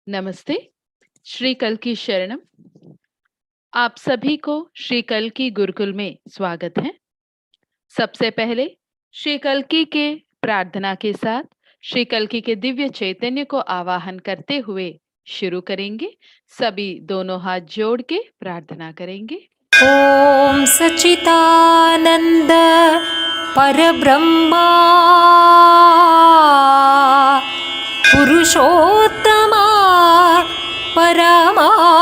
नमस्ते, श्री कल्की शरणम। आप सभी को श्री कल्की गुरुकुल में स्वागत है। सबसे पहले श्री कल्की के प्रार्थना के साथ श्री कल्की के दिव्य चैतन्य को आवाहन करते हुए शुरू करेंगे। सभी दोनों हाथ जोड़ के प्रार्थना करेंगे। ओम सच्चिदानंद परब्रह्मा पुरुषोत्तमा परमात्मा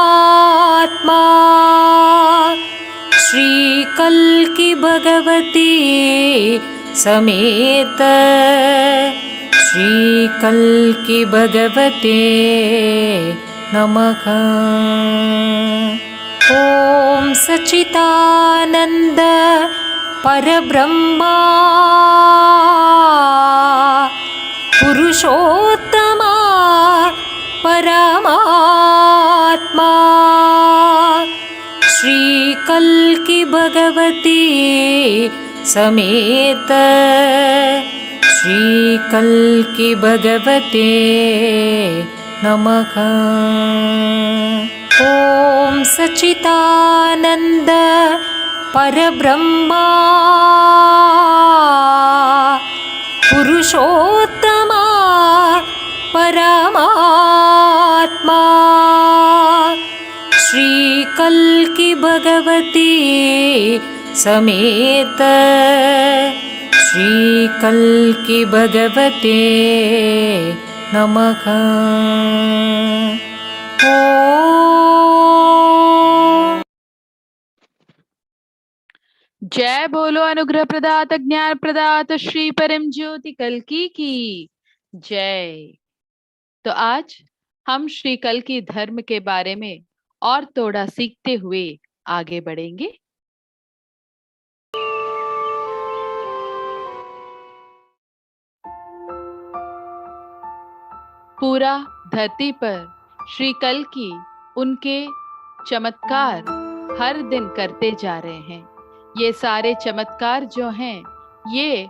श्री कल्की भगवती समेत श्री कल्की भगवते नमः। ओम सच्चिदानंद परब्रह्मा पुरुषोत्तमा परमात्मा श्री कल्की भगवती समेत श्री कल्की भगवते नमः। ओम सच्चिदानंद परब्रह्मा पुरुषोत्तमा परमात्मा श्री कल्की भगवती समेत श्री कल्की भगवते नमः। जय बोलो अनुग्रह प्रदाता ज्ञान प्रदाता श्री परम ज्योति कल्की की जय। तो आज हम श्री कल्की धर्म के बारे में और थोड़ा सीखते हुए आगे बढ़ेंगे। पूरा धरती पर श्री कल्की उनके चमत्कार हर दिन करते जा रहे हैं। ये सारे चमत्कार जो हैं ये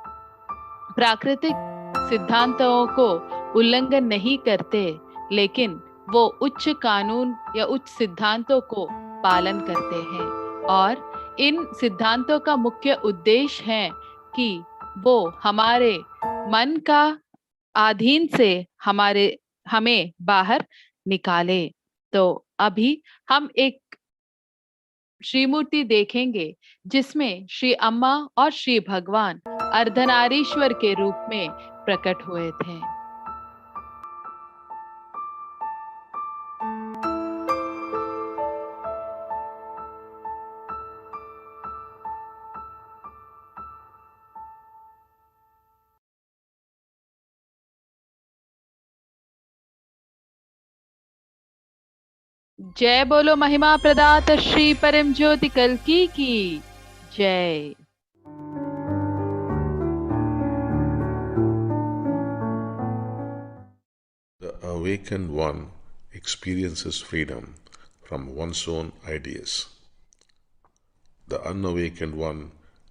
प्राकृतिक सिद्धांतों को उल्लंघन नहीं करते, लेकिन वो उच्च कानून या उच्च सिद्धांतों को पालन करते हैं। और इन सिद्धांतों का मुख्य उद्देश्य है कि वो हमारे मन का अधीन से हमें बाहर निकाले। तो अभी हम एक श्रीमूर्ति देखेंगे जिसमें श्री अम्मा और श्री भगवान अर्धनारीश्वर के रूप में प्रकट हुए थे। जय बोलो महिमा प्रदाता श्री परम ज्योति कल्की की जय। The awakened one experiences freedom from one's own ideas. The unawakened one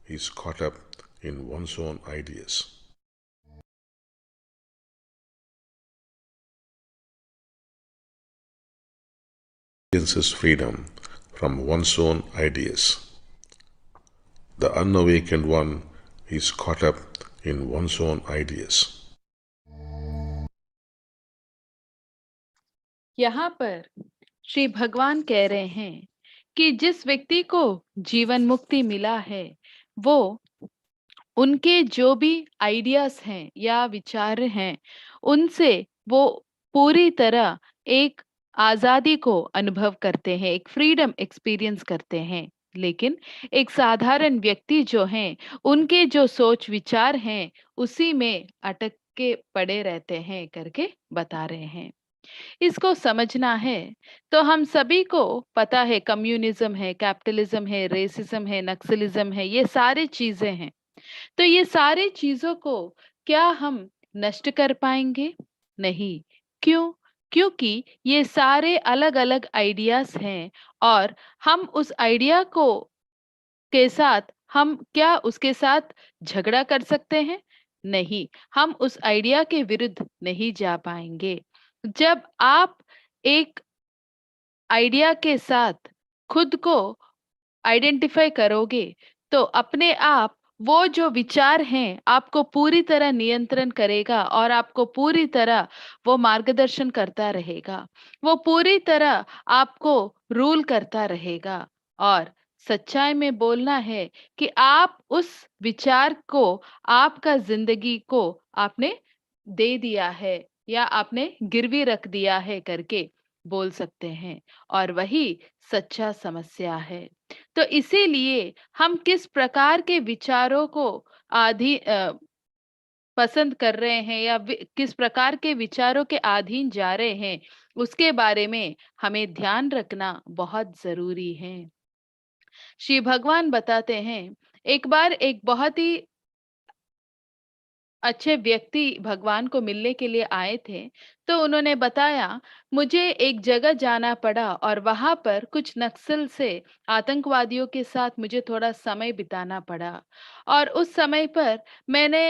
is caught up in one's own ideas. Experiences freedom from one's own ideas. The unawakened one is caught up in one's own ideas. यहाँ पर श्री भगवान कह रहे हैं कि जिस व्यक्ति को जीवन मुक्ति मिला है वो उनके जो भी आइडियाज हैं या विचार हैं उनसे वो पूरी तरह एक आजादी को अनुभव करते हैं, एक फ्रीडम एक्सपीरियंस करते हैं। लेकिन एक साधारण व्यक्ति जो हैं उनके जो सोच विचार हैं उसी में अटक के पड़े रहते हैं करके बता रहे हैं। इसको समझना है तो हम सभी को पता है कम्युनिज्म है, कैपिटलिज्म है, रेसिज्म है, नक्सलिज्म है, ये सारी चीजें हैं। तो ये सारी चीजों को क्या हम नष्ट कर पाएंगे? नहीं। क्यों? क्योंकि ये सारे अलग अलग आइडियाज हैं और हम उस आइडिया को के साथ हम क्या उसके साथ झगड़ा कर सकते हैं? नहीं, हम उस आइडिया के विरुद्ध नहीं जा पाएंगे। जब आप एक आइडिया के साथ खुद को आइडेंटिफाई करोगे तो अपने आप वो जो विचार हैं आपको पूरी तरह नियंत्रण करेगा और आपको पूरी तरह वो मार्गदर्शन करता रहेगा। वो पूरी तरह आपको रूल करता रहेगा। और सच्चाई में बोलना है कि आप उस विचार को, आपका जिंदगी को आपने दे दिया है या आपने गिरवी रख दिया है करके बोल सकते हैं। और वही सच्चा समस्या है। तो इसीलिए हम किस प्रकार के विचारों को आधि पसंद कर रहे हैं या किस प्रकार के विचारों के अधीन जा रहे हैं, उसके बारे में हमें ध्यान रखना बहुत जरूरी है। श्री भगवान बताते हैं, एक बार एक बहुत ही अच्छे व्यक्ति भगवान को मिलने के लिए आए थे। तो उन्होंने बताया, मुझे एक जगह जाना पड़ा और वहां पर कुछ नक्सल से आतंकवादियों के साथ मुझे थोड़ा समय बिताना पड़ा। और उस समय पर मैंने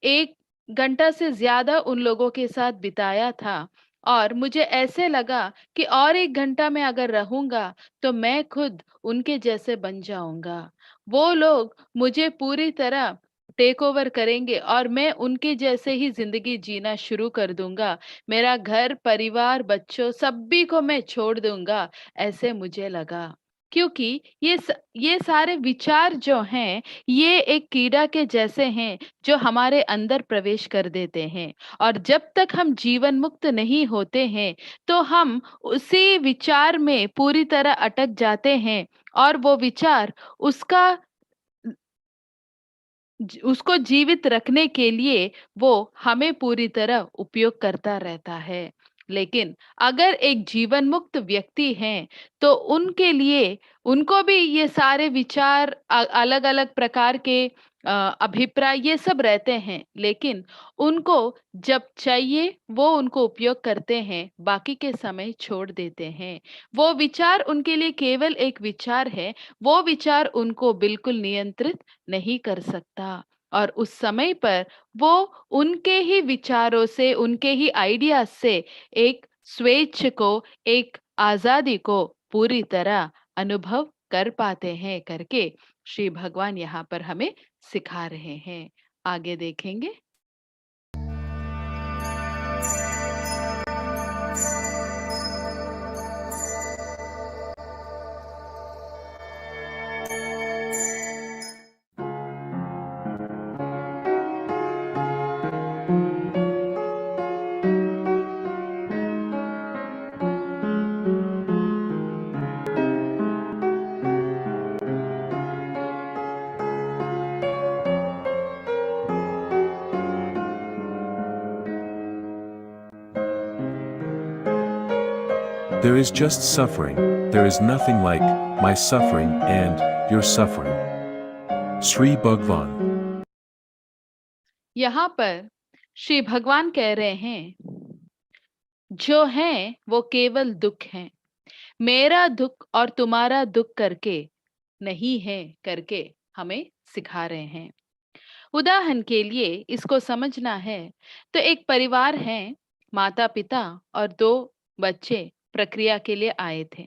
1 घंटा से ज्यादा उन लोगों के साथ बिताया था। और मुझे ऐसे लगा कि और 1 घंटा में अगर रहूंगा तो मैं खुद उनके जैसे बन जाऊंगा। वो लोग मुझे पूरी तरह टेक ओवर करेंगे और मैं उनके जैसे ही जिंदगी जीना शुरू कर दूंगा। मेरा घर परिवार बच्चों सभी को मैं छोड़ दूंगा, ऐसे मुझे लगा। क्योंकि ये सारे विचार जो हैं ये एक कीड़ा के जैसे हैं जो हमारे अंदर प्रवेश कर देते हैं। और जब तक हम जीवन मुक्त नहीं होते हैं तो हम उसी विचार में पूरी तरह अटक जाते हैं। और वो विचार उसका उसको जीवित रखने के लिए वो हमें पूरी तरह उपयोग करता रहता है। लेकिन अगर एक जीवन मुक्त व्यक्ति हैं तो उनके लिए, उनको भी ये सारे विचार अलग अलग प्रकार के अभिप्राय ये सब रहते हैं, लेकिन उनको जब चाहिए वो उनको उपयोग करते हैं, बाकी के समय छोड़ देते हैं। वो विचार उनके लिए केवल एक विचार है, वो विचार उनको बिल्कुल नियंत्रित नहीं कर सकता। और उस समय पर वो उनके ही विचारों से, उनके ही आइडिया से एक स्वेच्छ को, एक आजादी को पूरी तरह अनुभव कर पाते हैं करके श्री भगवान यहाँ पर हमें सिखा रहे हैं। आगे देखेंगे। There is just suffering, there is nothing like my suffering and your suffering. Sri Bhagwan. यहाँ पर श्री भगवान कह रहे हैं, जो है वो केवल दुख है, मेरा दुख और तुम्हारा दुख करके नहीं है करके हमें सिखा रहे हैं। उदाहरण के लिए इसको समझना है तो एक परिवार है, माता पिता और 2 बच्चे प्रक्रिया के लिए आए थे।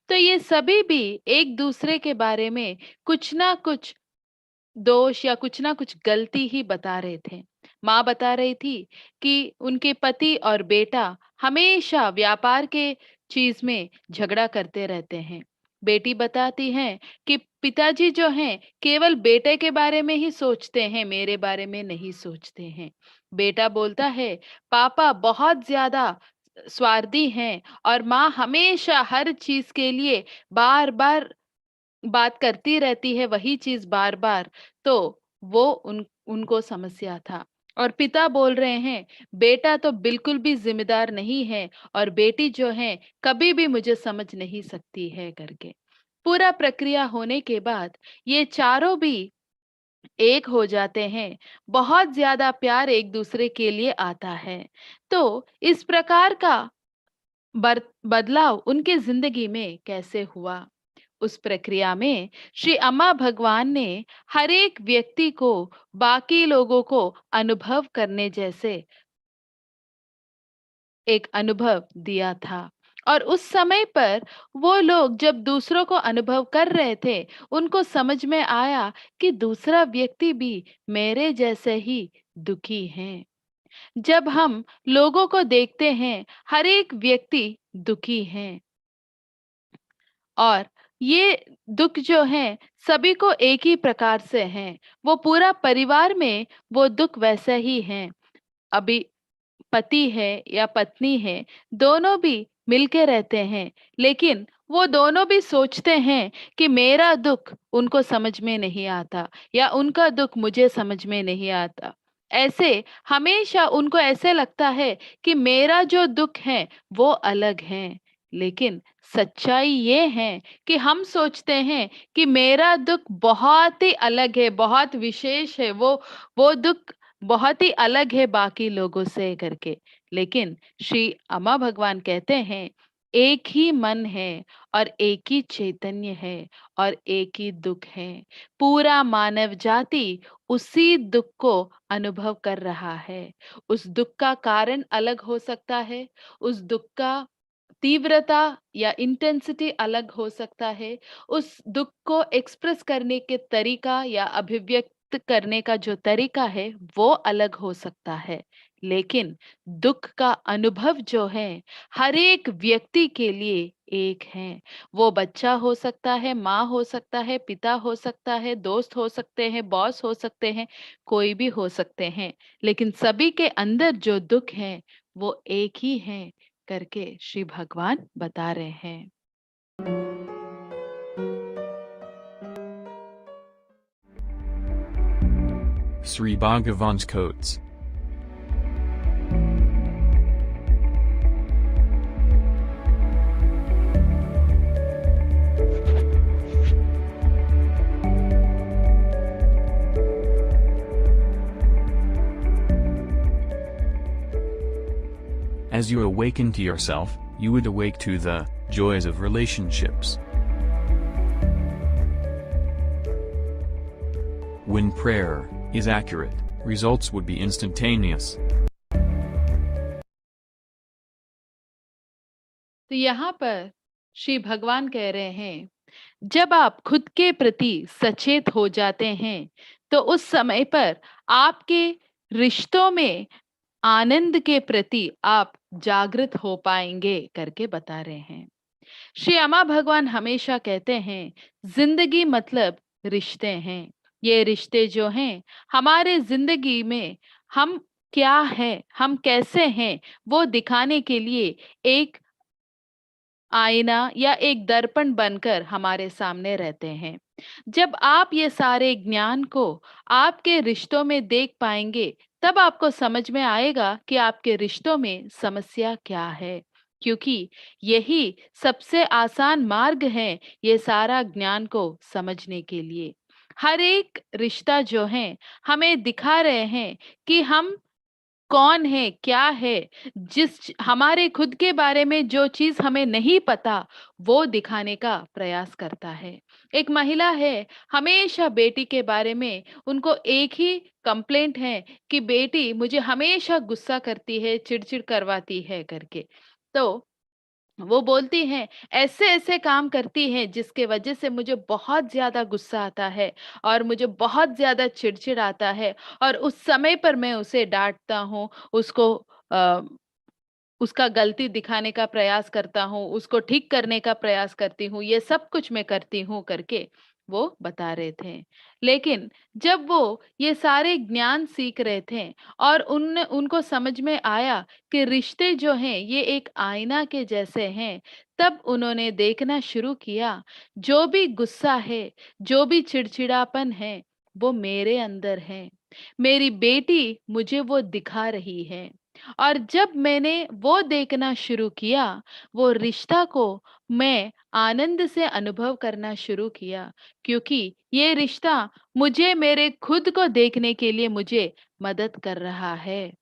तो ये सभी भी एक दूसरे के बारे में कुछ ना कुछ दोष या कुछ ना कुछ गलती ही बता रहे थे। माँ बता रही थी कि उनके पति और बेटा हमेशा व्यापार के चीज में झगड़ा करते रहते हैं। बेटी बताती है कि पिताजी जो हैं केवल बेटे के बारे में ही सोचते हैं, मेरे बारे में नहीं सोचते हैं। बेटा बोलता है, पापा बहुत ज्यादा स्वार्थी हैं और माँ हमेशा हर चीज के लिए बार बार बात करती रहती है, वही चीज बार बार। तो वो उनको समस्या था। और पिता बोल रहे हैं, बेटा तो बिल्कुल भी जिम्मेदार नहीं है और बेटी जो है कभी भी मुझे समझ नहीं सकती है करके। पूरा प्रक्रिया होने के बाद ये चारों भी एक हो जाते हैं। बहुत ज्यादा प्यार एक दूसरे के लिए आता है। तो इस प्रकार का बदलाव उनके जिंदगी में कैसे हुआ? उस प्रक्रिया में श्री अम्मा भगवान ने हर एक व्यक्ति को बाकी लोगों को अनुभव करने जैसे एक अनुभव दिया था। और उस समय पर वो लोग जब दूसरों को अनुभव कर रहे थे, उनको समझ में आया कि दूसरा व्यक्ति भी मेरे जैसे ही दुखी है। जब हम लोगों को देखते हैं, हर एक व्यक्ति दुखी है और ये दुख जो है सभी को एक ही प्रकार से हैं। वो पूरा परिवार में वो दुख वैसे ही हैं। अभी पति है या पत्नी है, दोनों भी मिलके रहते हैं, लेकिन वो दोनों भी सोचते हैं कि मेरा दुख उनको समझ में नहीं आता या उनका दुख मुझे समझ में नहीं आता। ऐसे हमेशा उनको ऐसे लगता है कि मेरा जो दुख है वो अलग है। लेकिन सच्चाई ये है कि हम सोचते हैं कि मेरा दुख बहुत ही अलग है, बहुत विशेष है, वो दुख बहुत ही अलग है बाकी लोगों से करके। लेकिन श्री अम्मा भगवान कहते हैं, एक ही मन है और एक ही चैतन्य है और एक ही दुख है। पूरा मानव जाति उसी दुख को अनुभव कर रहा है। उस दुख का कारण अलग हो सकता है, उस दुख का तीव्रता या इंटेंसिटी अलग हो सकता है, उस दुख को एक्सप्रेस करने के तरीका या अभिव्यक्त करने का जो तरीका है वो अलग हो सकता है। लेकिन दुख का अनुभव जो है हर एक व्यक्ति के लिए एक है। वो बच्चा हो सकता है, माँ हो सकता है, पिता हो सकता है, दोस्त हो सकते हैं, बॉस हो सकते हैं, कोई भी हो सकते हैं, लेकिन सभी के अंदर जो दुख है वो एक ही है करके श्री भगवान बता रहे हैं। Sri Bhagavan's quotes. As you awaken to yourself, you would awake to the joys of relationships. When prayer is accurate, results would be instantaneous. तो यहाँ पर श्री भगवान कह रहे हैं, जब आप खुद के प्रति सचेत हो जाते हैं तो उस समय पर आपके रिश्तों में आनंद के प्रति आप जागृत हो पाएंगे करके बता रहे हैं। श्री अम्मा भगवान हमेशा कहते हैं, जिंदगी मतलब रिश्ते हैं। ये रिश्ते जो हैं हमारे जिंदगी में हम क्या है, हम कैसे हैं, वो दिखाने के लिए एक आईना या एक दर्पण बनकर हमारे सामने रहते हैं। जब आप ये सारे ज्ञान को आपके रिश्तों में देख पाएंगे, तब आपको समझ में आएगा कि आपके रिश्तों में समस्या क्या है, क्योंकि यही सबसे आसान मार्ग है ये सारा ज्ञान को समझने के लिए। हर एक रिश्ता जो है हमें दिखा रहे हैं कि हम कौन है, क्या है। हमारे खुद के बारे में जो चीज हमें नहीं पता वो दिखाने का प्रयास करता है। एक महिला है, हमेशा बेटी के बारे में उनको एक ही कंप्लेंट है कि बेटी मुझे हमेशा गुस्सा करती है, चिड़चिड़ करवाती है करके। तो वो बोलती हैं, ऐसे ऐसे काम करती हैं जिसके वजह से मुझे बहुत ज्यादा गुस्सा आता है और मुझे बहुत ज्यादा चिड़चिड़ आता है, और उस समय पर मैं उसे डांटता हूँ, उसको अ, उसका गलती दिखाने का प्रयास करता हूँ, उसको ठीक करने का प्रयास करती हूँ, ये सब कुछ मैं करती हूँ करके वो बता रहे थे। लेकिन जब वो ये सारे ज्ञान सीख रहे थे और उनको समझ में आया कि रिश्ते जो हैं ये एक आईना के जैसे हैं, तब उन्होंने देखना शुरू किया, जो भी गुस्सा है, जो भी चिड़चिड़ापन है, वो मेरे अंदर है। मेरी बेटी मुझे वो दिखा रही है। और जब मैंने वो देखना शुरू किया, वो रिश्ता को मैं आनंद से अनुभव करना शुरू किया, क्योंकि ये रिश्ता मुझे मेरे खुद को देखने के लिए मुझे मदद कर रहा है।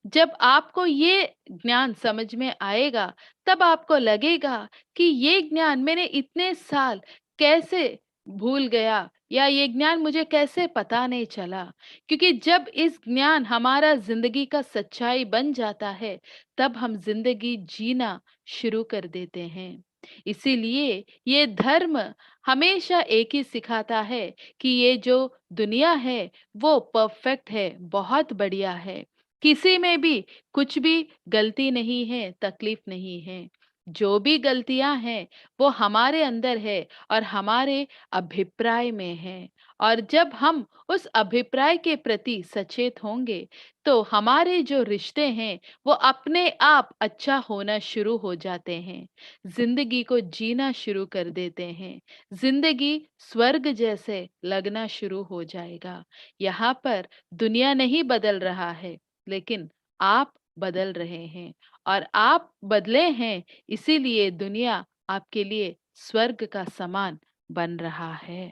जब आपको ये ज्ञान समझ में आएगा, तब आपको लगेगा कि ये ज्ञान मैंने इतने साल कैसे भूल गया, या ये ज्ञान मुझे कैसे पता नहीं चला? क्योंकि जब इस ज्ञान हमारा ज़िंदगी का सच्चाई बन जाता है, तब हम ज़िंदगी जीना शुरू कर देते हैं। इसीलिए ये धर्म हमेशा एक ही सिखाता है कि ये जो दुनिया है, वो परफेक्ट है, बहुत बढ़िया है। किसी में भी कुछ भी गलती नहीं है, तकलीफ नहीं है। जो भी गलतियाँ हैं, वो हमारे अंदर है और हमारे अभिप्राय में है। और जब हम उस अभिप्राय के प्रति सचेत होंगे, तो हमारे जो रिश्ते हैं, वो अपने आप अच्छा होना शुरू हो जाते हैं। ज़िंदगी को जीना शुरू कर देते हैं। ज़िंदगी स्वर्ग जैसे लगना शुरू हो जाएगा। यहाँ पर दुनिया नहीं बदल रहा है, लेकिन आप बदल रहे हैं और आप बदले हैं, इसीलिए दुनिया आपके लिए स्वर्ग का समान बन रहा है।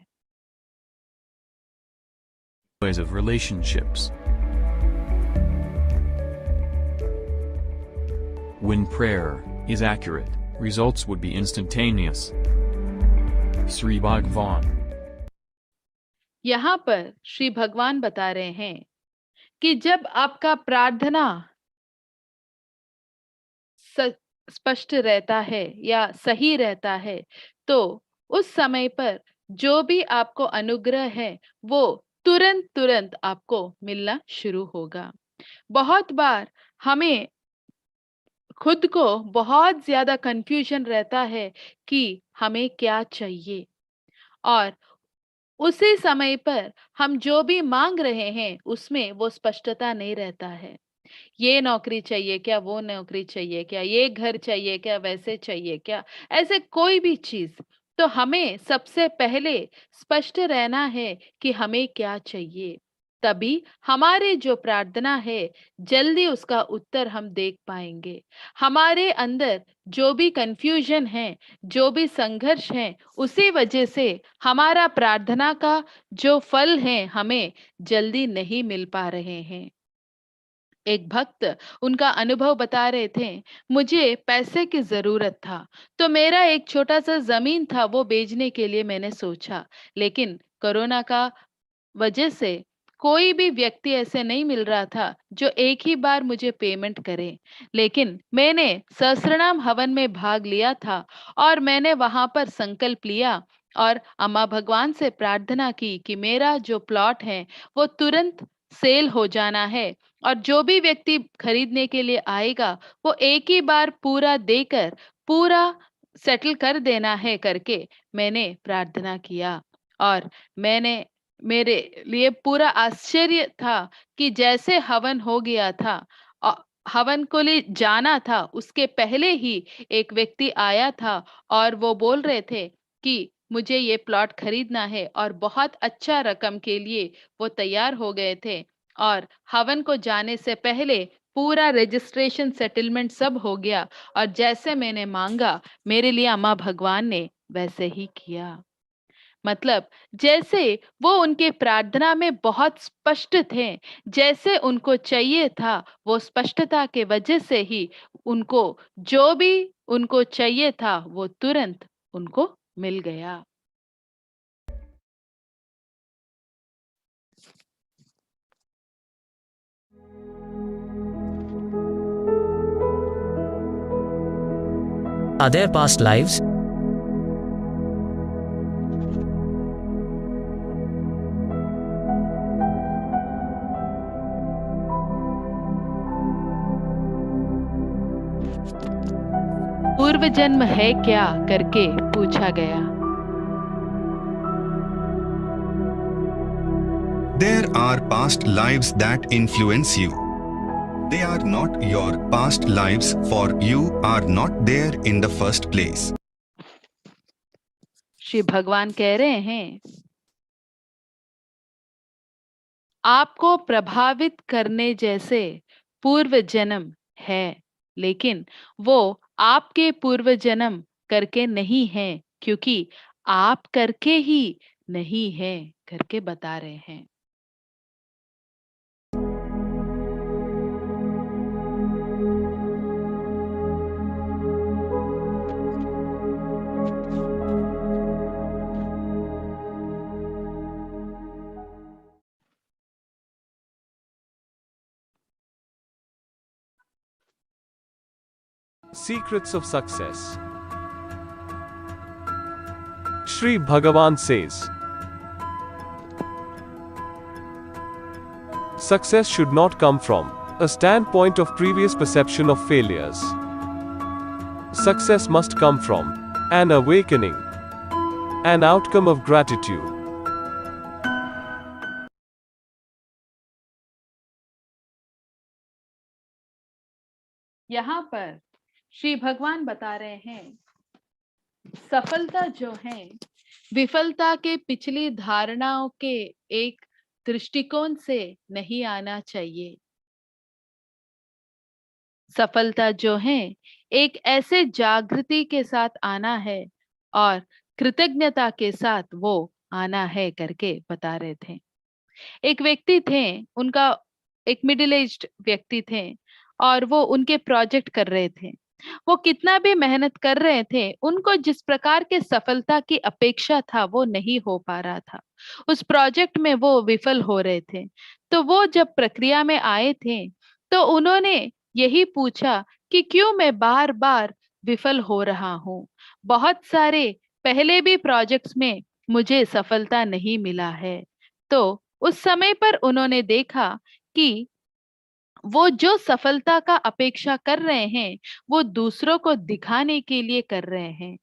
Joys of relationships. When prayer is accurate, results would be instantaneous. Sri Bhagwan. यहाँ पर श्री भगवान बता रहे हैं कि जब आपका प्रार्थना स्पष्ट रहता है या सही रहता है, तो उस समय पर जो भी आपको अनुग्रह है, वो तुरंत तुरंत आपको मिलना शुरू होगा। बहुत बार हमें खुद को बहुत ज्यादा कंफ्यूजन रहता है कि हमें क्या चाहिए, और उसी समय पर हम जो भी मांग रहे हैं उसमें वो स्पष्टता नहीं रहता है। ये नौकरी चाहिए क्या, वो नौकरी चाहिए क्या, ये घर चाहिए क्या, वैसे चाहिए क्या, ऐसे कोई भी चीज। तो हमें सबसे पहले स्पष्ट रहना है कि हमें क्या चाहिए। तभी हमारे जो प्रार्थना है, जल्दी उसका उत्तर हम देख पाएंगे। हमारे अंदर जो भी कंफ्यूजन है, जो भी संघर्ष है, उसी वजह से हमारा प्रार्थना का जो फल है, हमें जल्दी नहीं मिल पा रहे हैं। एक भक्त उनका अनुभव बता रहे थे, मुझे पैसे की जरूरत था, तो मेरा एक छोटा सा जमीन था, वो बेचने के लिए मैंने सोचा। लेकिन कोरोना का वजह से कोई भी व्यक्ति ऐसे नहीं मिल रहा था जो एक ही बार मुझे पेमेंट करे। लेकिन मैंने सहस्त्रनाम हवन में भाग लिया था और मैंने वहां पर संकल्प लिया और अम्मा भगवान से प्रार्थना की कि मेरा जो प्लॉट है वो तुरंत सेल हो जाना है, और जो भी व्यक्ति खरीदने के लिए आएगा वो एक ही बार पूरा देकर पूरा सेटल कर देना है करके मैंने प्रार्थना किया। और मैंने मेरे लिए पूरा आश्चर्य था कि जैसे हवन हो गया था, अ, हवन को लिए जाना था, उसके पहले ही एक व्यक्ति आया था और वो बोल रहे थे कि मुझे ये प्लॉट खरीदना है, और बहुत अच्छा रकम के लिए वो तैयार हो गए थे। और हवन को जाने से पहले पूरा रजिस्ट्रेशन सेटलमेंट सब हो गया, और जैसे मैंने मांगा, मेरे लिए अम्मा भगवान ने वैसे ही किया। मतलब जैसे वो उनके प्रार्थना में बहुत स्पष्ट थे, जैसे उनको चाहिए था, वो स्पष्टता के वजह से ही उनको जो भी उनको चाहिए था वो तुरंत उनको मिल गया। Are there past lives? पूर्व जन्म है क्या करके पूछा गया। There are past lives that influence you. They are not your past lives, for you are not there in the first place. Shri भगवान कह रहे हैं, आपको प्रभावित करने जैसे पूर्व जन्म है, लेकिन वो आपके पूर्व जन्म करके नहीं है, क्योंकि आप करके ही नहीं है करके बता रहे हैं। Secrets of Success. Sri Bhagavan says, success should not come from a standpoint of previous perception of failures. Success must come from an awakening, an outcome of gratitude. यहाँ पर श्री भगवान बता रहे हैं सफलता जो है विफलता के पिछली धारणाओं के एक दृष्टिकोण से नहीं आना चाहिए। सफलता जो है एक ऐसे जागृति के साथ आना है और कृतज्ञता के साथ वो आना है करके बता रहे थे। एक व्यक्ति थे, उनका एक मिडिल एज्ड व्यक्ति थे और वो उनके प्रोजेक्ट कर रहे थे। वो कितना भी मेहनत कर रहे थे, उनको जिस प्रकार के सफलता की अपेक्षा था वो नहीं हो पा रहा था। उस प्रोजेक्ट में वो विफल हो रहे थे। तो वो जब प्रक्रिया में आए थे तो उन्होंने यही पूछा कि क्यों मैं बार बार विफल हो रहा हूँ। बहुत सारे पहले भी प्रोजेक्ट्स में मुझे सफलता नहीं मिला है। तो उस समय पर उन्होंने देखा कि वो जो सफलता का अपेक्षा कर रहे हैं वो दूसरों को दिखाने के लिए कर रहे हैं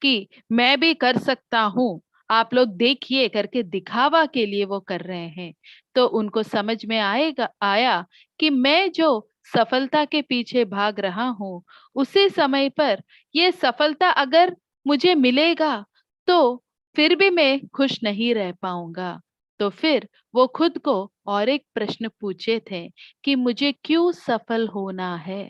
कि मैं भी कर सकता हूँ, आप लोग देखिए करके दिखावा के लिए वो कर रहे हैं। तो उनको समझ में आया कि मैं जो सफलता के पीछे भाग रहा हूँ उसी समय पर ये सफलता अगर मुझे मिलेगा तो फिर भी मैं खुश नहीं रह पाऊंगा। तो फिर वो खुद को और एक प्रश्न पूछे थे कि मुझे क्यों सफल होना है।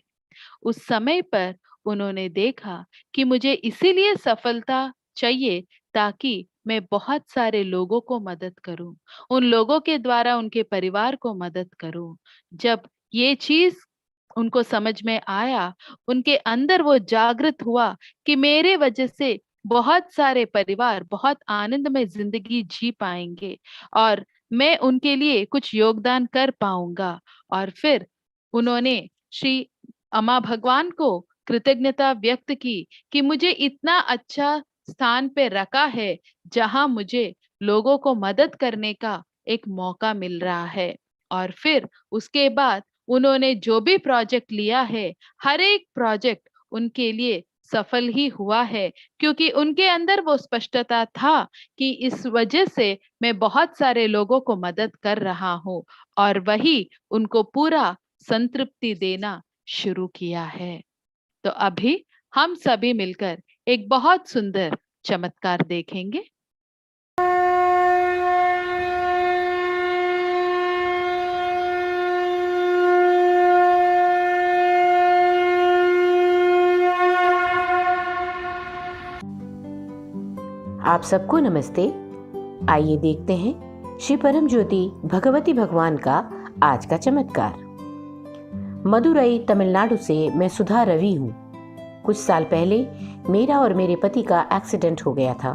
उस समय पर उन्होंने देखा कि मुझे इसीलिए सफलता चाहिए ताकि मैं बहुत सारे लोगों को मदद करूं, उन लोगों के द्वारा उनके परिवार को मदद करूं। जब ये चीज उनको समझ में आया, उनके अंदर वो जागृत हुआ कि मेरे वजह से बहुत सारे परिवार बहुत आनंद में जिंदगी जी पाएंगे और मैं उनके लिए कुछ योगदान कर पाऊंगा। और फिर उन्होंने श्री अम्मा भगवान को कृतज्ञता व्यक्त की कि मुझे इतना अच्छा स्थान पे रखा है जहां मुझे लोगों को मदद करने का एक मौका मिल रहा है। और फिर उसके बाद उन्होंने जो भी प्रोजेक्ट लिया है, हर एक प्रोजेक्ट उनके लिए सफल ही हुआ है, क्योंकि उनके अंदर वो स्पष्टता था कि इस वजह से मैं बहुत सारे लोगों को मदद कर रहा हूँ और वही उनको पूरा संतृप्ति देना शुरू किया है। तो अभी हम सभी मिलकर एक बहुत सुंदर चमत्कार देखेंगे। आप सबको नमस्ते। आइए देखते हैं श्री परम ज्योति भगवती भगवान का आज का चमत्कार। मदुरई तमिलनाडु से मैं सुधा रवि हूँ। कुछ साल पहले मेरा और मेरे पति का एक्सीडेंट हो गया था।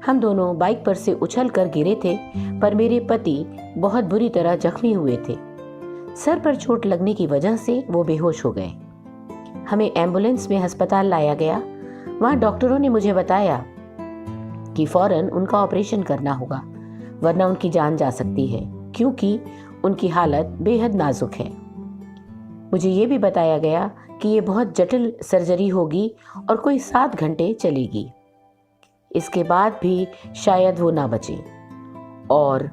हम दोनों बाइक पर से उछलकर गिरे थे, पर मेरे पति बहुत बुरी तरह जख्मी हुए थे। सर पर चोट लगने की वजह से वो बेहोश हो गए। हमें एम्बुलेंस में अस्पताल लाया गया। वहाँ डॉक्टरों ने मुझे बताया कि फौरन उनका ऑपरेशन करना होगा, वरना उनकी जान जा सकती है, क्योंकि उनकी हालत बेहद नाजुक है। मुझे ये भी बताया गया कि ये बहुत जटिल सर्जरी होगी और कोई 7 घंटे चलेगी। इसके बाद भी शायद वो ना बचे, और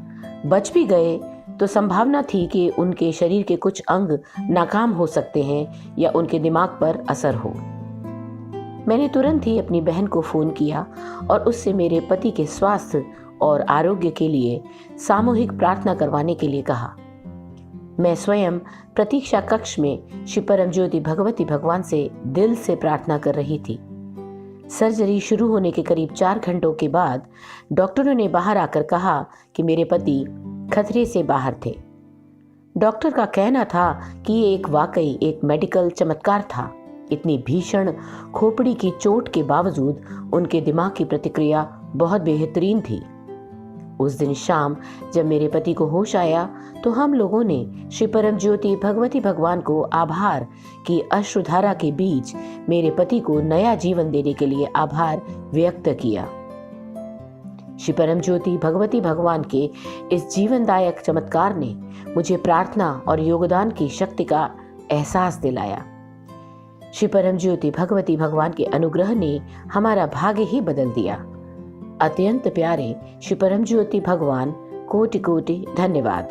बच भी गए तो संभावना थी कि उनके शरीर के कुछ अंग नाकाम हो सकते हैं या उनके दिमाग पर असर हो। मैंने तुरंत ही अपनी बहन को फ़ोन किया और उससे मेरे पति के स्वास्थ्य और आरोग्य के लिए सामूहिक प्रार्थना करवाने के लिए कहा। मैं स्वयं प्रतीक्षा कक्ष में श्री परम ज्योति भगवती भगवान से दिल से प्रार्थना कर रही थी। सर्जरी शुरू होने के करीब 4 घंटों के बाद डॉक्टरों ने बाहर आकर कहा कि मेरे पति खतरे से बाहर थे। डॉक्टर का कहना था कि ये एक वाकई एक मेडिकल चमत्कार था। इतनी भीषण खोपड़ी की चोट के बावजूद उनके दिमाग की प्रतिक्रिया बहुत बेहतरीन थी। उस दिन शाम जब मेरे पति को होश आया तो हम लोगों ने श्री परम ज्योति भगवती भगवान को आभार की अश्रुधारा के बीच मेरे पति को नया जीवन देने के लिए आभार व्यक्त किया। श्री परम ज्योति भगवती भगवान के इस जीवनदायक चमत्कार ने मुझे प्रार्थना और योगदान की शक्ति का एहसास दिलाया। श्री परम ज्योति भगवती भगवान के अनुग्रह ने हमारा भाग्य ही बदल दिया। अत्यंत प्यारे श्री परम ज्योति भगवान, कोटि कोटि धन्यवाद।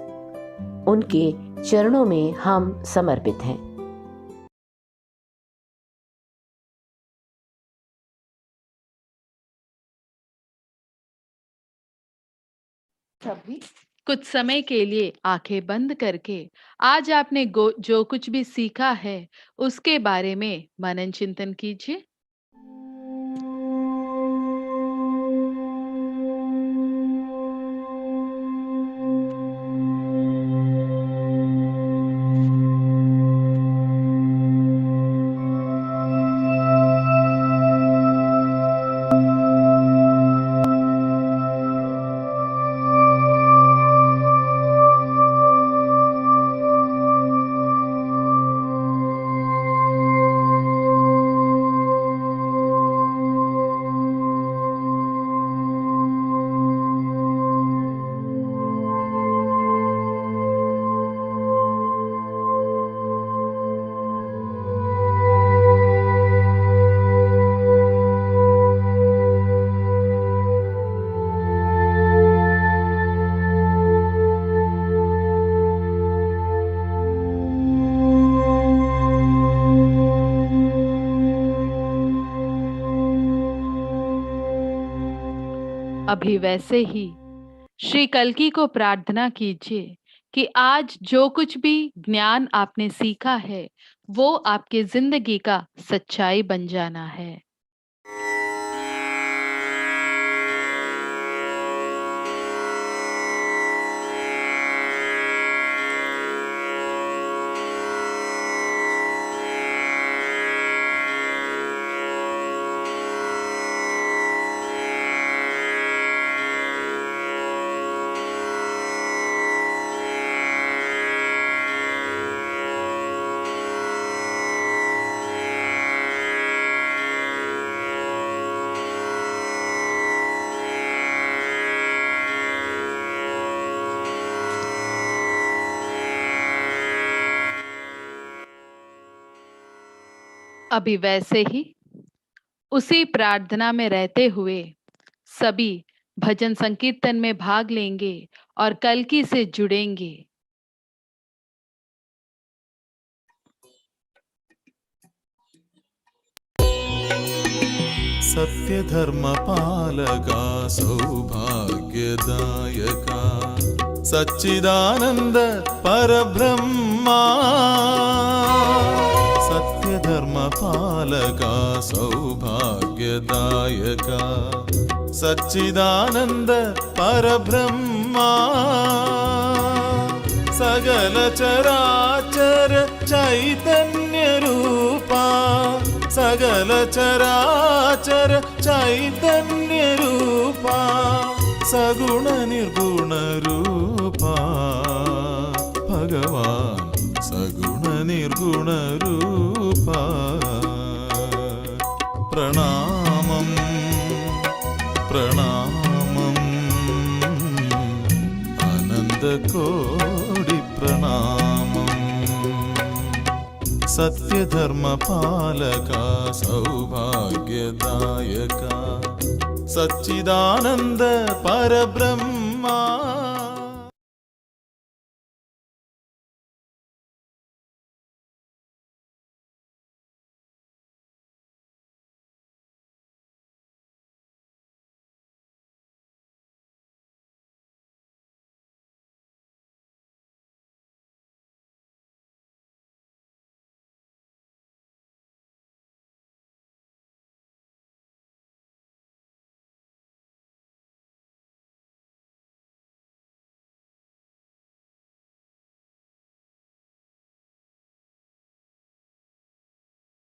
उनके चरणों में हम समर्पित हैं। सभी कुछ समय के लिए आंखें बंद करके आज आपने जो कुछ भी सीखा है उसके बारे में मनन चिंतन कीजिए। अभी वैसे ही श्री कल्कि को प्रार्थना कीजिए कि आज जो कुछ भी ज्ञान आपने सीखा है वो आपके जिंदगी का सच्चाई बन जाना है। अभी वैसे ही उसी प्रार्थना में रहते हुए सभी भजन संकीर्तन में भाग लेंगे और कल्कि से जुड़ेंगे। सत्य धर्म पालका सौभाग्यदायका सच्चिदानंद परब्रह्मा सत्य धर्म पालका सौभाग्यदायका सच्चिदानंद परब्रह्मा सकल चराचर चैतन्य रूपा सकल चराचर चैतन्य रूपा सगुण निर्गुण रूपा भगवान सगुण निर्गुण रूपा प्रणामं प्रणामं आनंद कोटि प्रणामं सत्य धर्म पालका सौभाग्यदायका सच्चिदानंद परब्रह्मा।